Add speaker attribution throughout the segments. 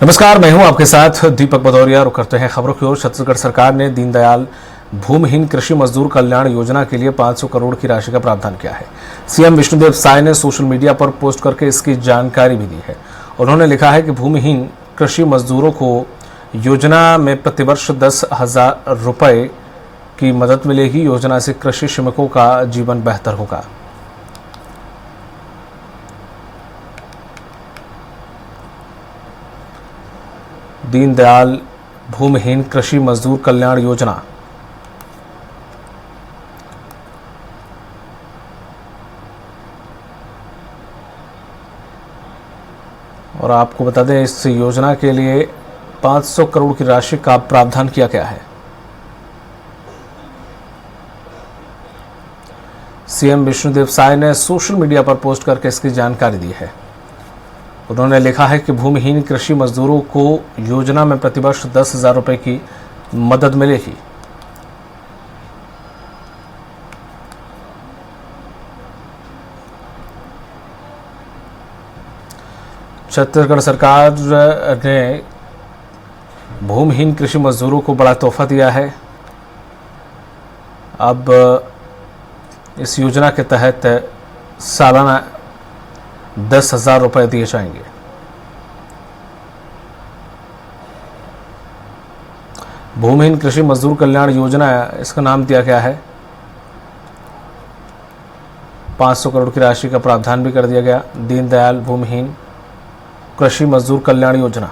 Speaker 1: नमस्कार, मैं हूं आपके साथ दीपक भदौरिया। रुक करते हैं खबरों की ओर। छत्तीसगढ़ सरकार ने दीनदयाल भूमिहीन कृषि मजदूर कल्याण योजना के लिए 500 करोड़ की राशि का प्रावधान किया है। सीएम विष्णुदेव साय ने सोशल मीडिया पर पोस्ट करके इसकी जानकारी भी दी है। उन्होंने लिखा है कि भूमिहीन कृषि मजदूरों को योजना में प्रतिवर्ष 10,000 रुपये की मदद मिलेगी। योजना से कृषि श्रमिकों का जीवन बेहतर होगा। दीनदयाल भूमिहीन कृषि मजदूर कल्याण योजना और आपको बता दें, इस योजना के लिए 500 करोड़ की राशि का प्रावधान किया गया है। सीएम विष्णुदेव साय ने सोशल मीडिया पर पोस्ट करके इसकी जानकारी दी है। उन्होंने लिखा है कि भूमिहीन कृषि मजदूरों को योजना में प्रतिवर्ष 10,000 रुपये की मदद मिलेगी। छत्तीसगढ़ सरकार ने भूमिहीन कृषि मजदूरों को बड़ा तोहफा दिया है। अब इस योजना के तहत सालाना 10,000 रुपये दिए जाएंगे। भूमिहीन कृषि मजदूर कल्याण योजना, इसका नाम दिया गया है। 500 करोड़ की राशि का प्रावधान भी कर दिया गया। दीनदयाल भूमिहीन कृषि मजदूर कल्याण योजना।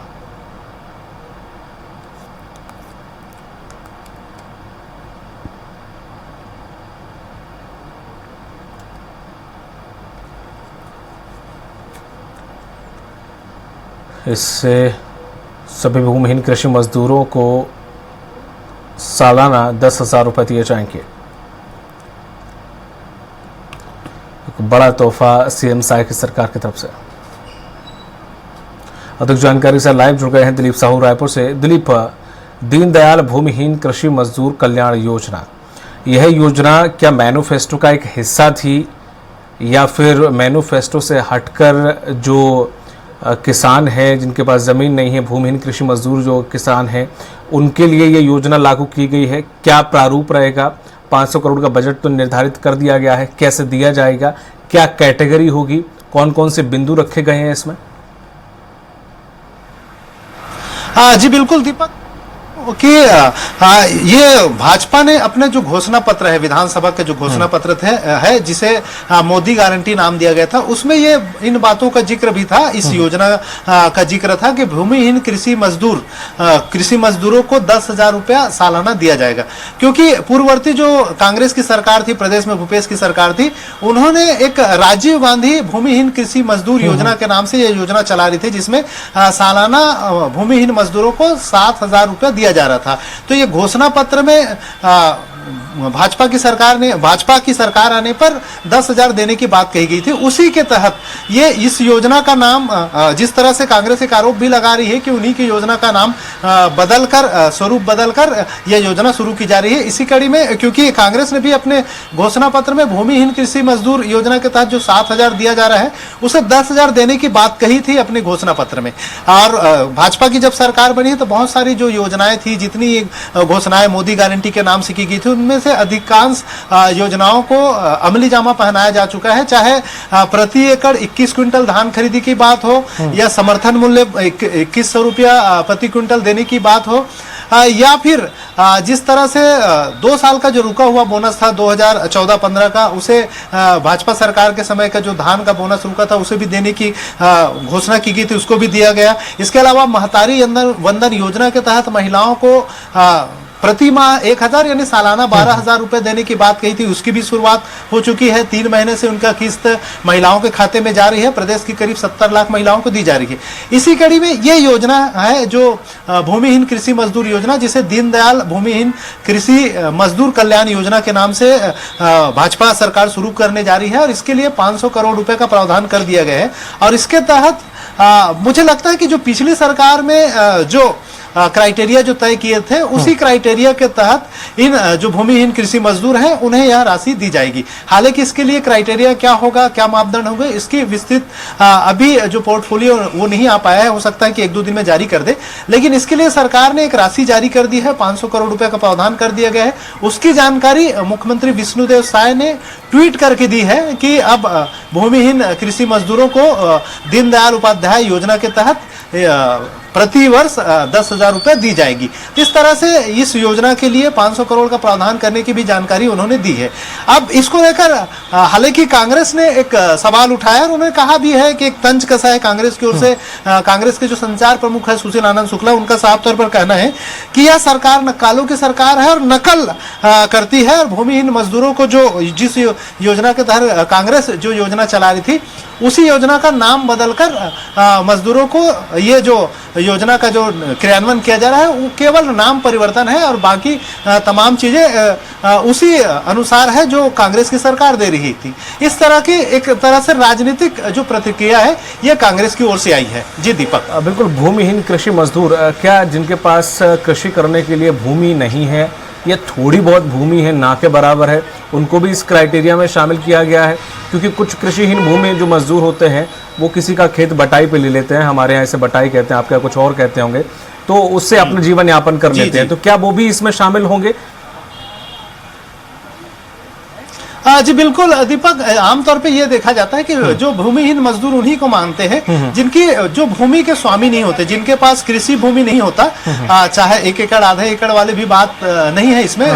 Speaker 1: इससे सभी भूमिहीन कृषि मजदूरों को सालाना 10,000 रुपये दिए जाएंगे। एक बड़ा तोहफा सीएम साय की सरकार की तरफ से। अधिक जानकारी से लाइव जुड़ गए हैं दिलीप साहू रायपुर से। दिलीप, दीनदयाल भूमिहीन कृषि मजदूर कल्याण योजना, यह योजना क्या मैनिफेस्टो का एक हिस्सा थी या फिर मैनिफेस्टो से हटकर जो किसान हैं जिनके पास ज़मीन नहीं है, भूमिहीन कृषि मजदूर जो किसान हैं, उनके लिए ये योजना लागू की गई है? क्या प्रारूप रहेगा? 500 करोड़ का बजट तो निर्धारित कर दिया गया है, कैसे दिया जाएगा? क्या कैटेगरी होगी? कौन कौन से बिंदु रखे गए हैं इसमें?
Speaker 2: जी बिल्कुल दीपक, कि ये भाजपा ने अपने जो घोषणा पत्र है, विधानसभा के जो घोषणा पत्र है जिसे मोदी गारंटी नाम दिया गया था, उसमें ये इन बातों का जिक्र भी था। इस योजना का जिक्र था कि भूमिहीन कृषि मजदूरों को 10,000 रुपया सालाना दिया जाएगा। क्योंकि पूर्ववर्ती जो कांग्रेस की सरकार थी, प्रदेश में भूपेश की सरकार थी, उन्होंने एक राजीव गांधी भूमिहीन कृषि मजदूर योजना के नाम से ये योजना चला रही थी, जिसमें सालाना भूमिहीन मजदूरों को 7,000 रुपया दिया जा रहा था। तो ये घोषणा पत्र में भाजपा की सरकार आने पर 10,000 देने की बात कही गई थी। उसी के तहत ये इस योजना का नाम, जिस तरह से कांग्रेस एक आरोप भी लगा रही है कि उन्हीं की योजना का नाम स्वरूप बदलकर यह योजना शुरू की जा रही है। इसी कड़ी में, क्योंकि कांग्रेस ने भी अपने घोषणा पत्र में भूमिहीन कृषि मजदूर योजना के तहत जो 7,000 दिया जा रहा है, उसे 10,000 देने की बात कही थी अपने घोषणा पत्र में। और भाजपा की जब सरकार बनी तो बहुत सारी जो योजनाएं थी, जितनी घोषणाएं मोदी गारंटी के नाम से की गई थी, उनमें से अधिकांश योजनाओं को अमली जामा पहनाया जा चुका है। चाहे प्रति एकड़ 21 क्विंटल धान खरीदी की बात हो, या समर्थन मूल्य 2100 रुपया प्रति क्विंटल देने की बात हो, या फिर जिस तरह से 2 साल का जो रुका हुआ बोनस था 2014-15 का, उसे भाजपा सरकार के समय का जो धान का बोनस रुका था उसे भी देने की घोषणा की गई थी, उसको भी दिया गया। इसके अलावा महतारी वंदन योजना के तहत महिलाओं को प्रति माह 1,000 यानी सालाना 12,000 रुपए देने की बात कही थी, उसकी भी शुरुआत हो चुकी है। 3 महीने से उनका किस्त महिलाओं के खाते में जा रही है। प्रदेश की करीब 70 लाख महिलाओं को दी जा रही है। इसी कड़ी में ये योजना है जो भूमिहीन कृषि मजदूर योजना, जिसे दीनदयाल भूमिहीन कृषि मजदूर कल्याण योजना के नाम से भाजपा सरकार शुरू करने जा रही है। और इसके लिए 500 करोड़ रुपए का प्रावधान कर दिया गया है। और इसके तहत मुझे लगता है कि जो पिछली सरकार में जो क्राइटेरिया जो तय किए थे उसी क्राइटेरिया के तहत इन जो भूमिहीन कृषि मजदूर हैं उन्हें यह राशि दी जाएगी। हालांकि इसके लिए क्राइटेरिया क्या होगा, क्या मापदंड होंगे, इसकी विस्तृत अभी जो पोर्टफोलियो वो नहीं आ पाया है, हो सकता है कि 1-2 दिन में जारी कर दे। लेकिन इसके लिए सरकार ने एक राशि जारी कर दी है, 500 करोड़ रुपए का प्रावधान कर दिया गया है। उसकी जानकारी मुख्यमंत्री विष्णुदेव साय ने ट्वीट करके दी है कि अब भूमिहीन कृषि मजदूरों को दीनदयाल उपाध्याय योजना के तहत प्रति वर्ष 10,000 रुपए दी जाएगी। इस तरह से इस योजना के लिए 500 करोड़ का प्रावधान करने की भी जानकारी उन्होंने दी है। अब इसको लेकर हालांकि कांग्रेस ने एक सवाल उठाया और उन्होंने कहा भी है कि एक तंज कसा है कांग्रेस की ओर से। कांग्रेस के जो संचार प्रमुख है सुशील आनंद शुक्ला, उनका साफ तौर पर कहना है कि यह सरकार नक्कालों की सरकार है और नकल करती है और भूमिहीन मजदूरों को जो जिस योजना के तहत कांग्रेस जो योजना चला रही थी उसी योजना का नाम बदलकर मजदूरों को ये जो योजना का जो क्रियान्वयन किया जा रहा है वो केवल नाम परिवर्तन है और बाकी तमाम चीजें उसी अनुसार है जो कांग्रेस की सरकार दे रही थी। इस तरह की एक तरह से राजनीतिक जो प्रतिक्रिया है ये कांग्रेस की ओर से आई है। जी दीपक।
Speaker 1: बिल्कुल, भूमिहीन कृषि मजदूर क्या जिनके पास कृषि करने के लिए भूमि नहीं है या थोड़ी बहुत भूमि है ना के बराबर है, उनको भी इस क्राइटेरिया में शामिल किया गया है? क्योंकि कुछ कृषिहीन भूमि जो मजदूर होते हैं वो किसी का खेत बटाई पे ले लेते हैं, हमारे यहाँ इसे बटाई कहते हैं, आपके यहाँ कुछ और कहते होंगे, तो उससे अपना जीवन यापन कर लेते हैं, तो क्या वो भी इसमें शामिल होंगे?
Speaker 2: जी बिल्कुल दीपक, आमतौर पे ये देखा जाता है कि जो भूमिहीन मजदूर उन्हीं को मानते हैं जिनकी जो भूमि के स्वामी नहीं होते, जिनके पास कृषि भूमि नहीं होता, चाहे 1 एकड़ आधे एकड़ वाले भी बात नहीं है इसमें,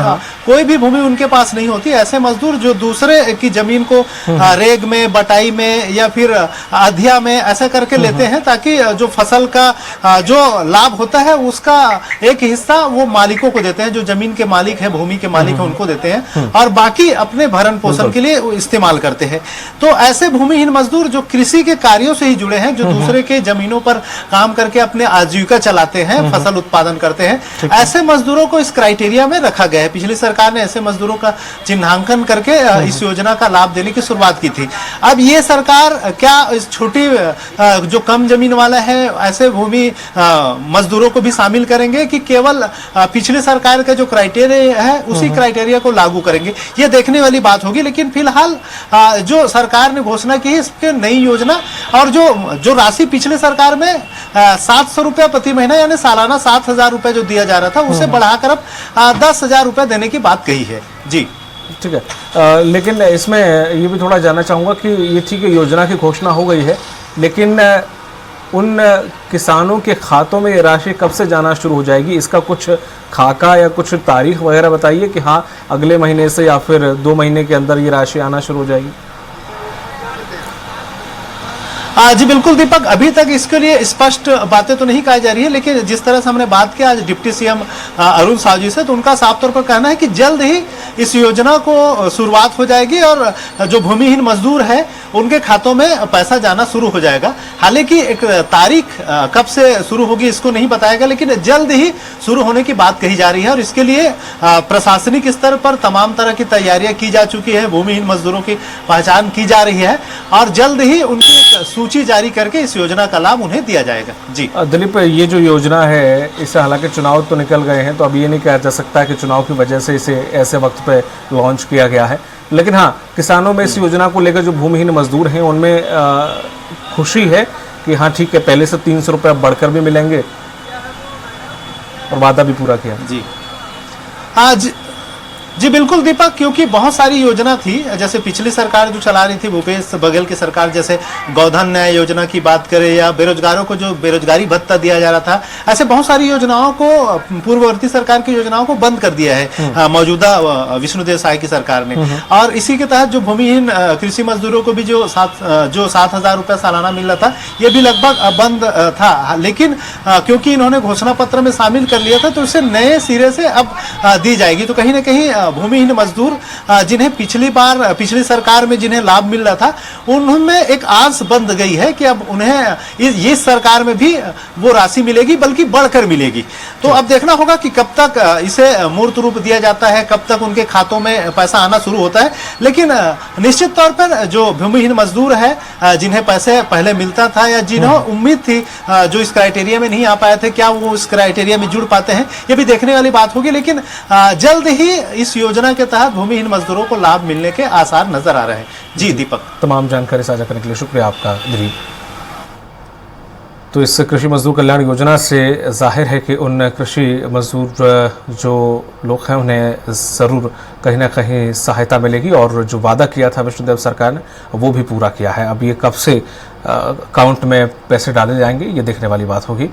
Speaker 2: कोई भी भूमि उनके पास नहीं होती। ऐसे मजदूर जो दूसरे की जमीन को रेग में, बटाई में या फिर अधिया में ऐसा करके लेते हैं ताकि जो फसल का जो लाभ होता है उसका एक हिस्सा वो मालिकों को देते हैं, जो जमीन के मालिक है, भूमि के मालिक है, उनको देते हैं और बाकी अपने भरण पोषण के लिए इस्तेमाल करते हैं। तो ऐसे भूमिहीन मजदूर जो कृषि के कार्यों से ही जुड़े हैं, जो दूसरे के जमीनों पर काम करके अपने आजीविका चलाते हैं, फसल उत्पादन करते हैं, ऐसे मजदूरों को इस क्राइटेरिया में रखा गया है। पिछली सरकार ने ऐसे मजदूरों का चिन्हांकन करके इस योजना का लाभ देने की शुरुआत की थी। अब ये सरकार क्या इस छोटी जो कम जमीन वाला है ऐसे भूमि मजदूरों को भी शामिल करेंगे कि केवल पिछली सरकार का जो क्राइटेरिया है उसी क्राइटेरिया को लागू करेंगे, ये देखने वाली बात होगी। लेकिन फिलहाल जो सरकार ने घोषणा की है इसके नई योजना और जो राशि पिछले सरकार में 700 रुपया प्रति महीना यानी सालाना 7,000 रुपए जो दिया जा रहा था उसे बढ़ाकर अब 10,000 रुपए देने की बात कही है। जी
Speaker 1: ठीक है, लेकिन इसमें ये भी थोड़ा जानना चाहूँगा कि ये ठीक है योजना की घोषणा हो गई है, लेकिन उन किसानों के खातों में ये राशि कब से जाना शुरू हो जाएगी? इसका कुछ खाका या कुछ तारीख वगैरह बताइए कि हाँ अगले महीने से या फिर 2 महीने के अंदर ये राशि आना शुरू हो जाएगी।
Speaker 2: जी बिल्कुल दीपक, अभी तक इसके लिए स्पष्ट बातें तो नहीं कही जा रही है, लेकिन जिस तरह से हमने बात की आज डिप्टी सीएम अरुण साहू जी से, तो उनका साफ तौर पर कहना है कि जल्द ही इस योजना को शुरुआत हो जाएगी और जो भूमिहीन मजदूर है उनके खातों में पैसा जाना शुरू हो जाएगा। हालांकि एक तारीख कब से शुरू होगी इसको नहीं बताएगा, लेकिन जल्द ही शुरू होने की बात कही जा रही है और इसके लिए प्रशासनिक स्तर पर तमाम तरह की तैयारियां की जा चुकी है। भूमिहीन मजदूरों की पहचान की जा रही है और जल्द ही उनकी सूची जारी करके इस योजना का लाभ उन्हें दिया जाएगा। जी
Speaker 1: दिलीप, ये जो योजना है इससे हालांकि चुनाव तो निकल गए हैं, तो अब ये नहीं कहा जा सकता कि चुनाव की वजह से इसे ऐसे वक्त पे लॉन्च किया गया है, लेकिन हाँ किसानों में इस योजना को लेकर जो भूमिहीन मजदूर हैं उनमें खुशी है कि हाँ ठीक है पहले से 300 रुपये बढ़कर भी मिलेंगे और वादा भी पूरा किया।
Speaker 2: जी आज जी बिल्कुल दीपक, क्योंकि बहुत सारी योजना थी, जैसे पिछली सरकार जो चला रही थी भूपेश बघेल की सरकार, जैसे गोधन न्याय योजना की बात करें या बेरोजगारों को जो बेरोजगारी भत्ता दिया जा रहा था, ऐसे बहुत सारी योजनाओं को पूर्ववर्ती सरकार की योजनाओं को बंद कर दिया है मौजूदा विष्णुदेव साय की सरकार ने। और इसी के तहत जो भूमिहीन कृषि मजदूरों को भी जो 7,000 रुपया सालाना मिल रहा था ये भी लगभग बंद था, लेकिन क्योंकि इन्होंने घोषणा पत्र में शामिल कर लिया था तो उसे नए सिरे से अब दी जाएगी। तो कहीं ना कहीं भूमिहीन मजदूर जिन्हें पिछली सरकार में जिन्हें लाभ मिल रहा था, उनमें एक आस बंध गई है कि अब उन्हें इस सरकार में भी वो राशि मिलेगी, बल्कि बढ़कर मिलेगी। तो अब देखना होगा कि कब तक इसे मूर्त रूप दिया जाता है, कब तक उनके खातों में पैसा आना शुरू होता है। लेकिन निश्चित तौर पर जो भूमिहीन मजदूर है, जिन्हें पैसे पहले मिलता था या जिन्हें उम्मीद थी, जो इस क्राइटेरिया में नहीं आ पाए थे, क्या वो इस क्राइटेरिया में जुड़ पाते हैं, ये भी देखने वाली बात होगी। लेकिन जल्द ही इस योजना के तहत भूमिहीन मजदूरों को लाभ मिलने के आसार नजर आ रहे हैं। जी दीपक,
Speaker 1: तमाम जानकारी साझा करने के लिए शुक्रिया आपका दिलीप। तो इस कृषि मजदूर कल्याण योजना से जाहिर है कि उन कृषि मजदूर जो लोग हैं उन्हें ज़रूर कहीं ना कहीं सहायता मिलेगी, और जो वादा किया था विष्णुदेव सरकार ने वो भी पूरा किया है। अब ये कब से अकाउंट में पैसे डाले जाएंगे, ये देखने वाली बात होगी।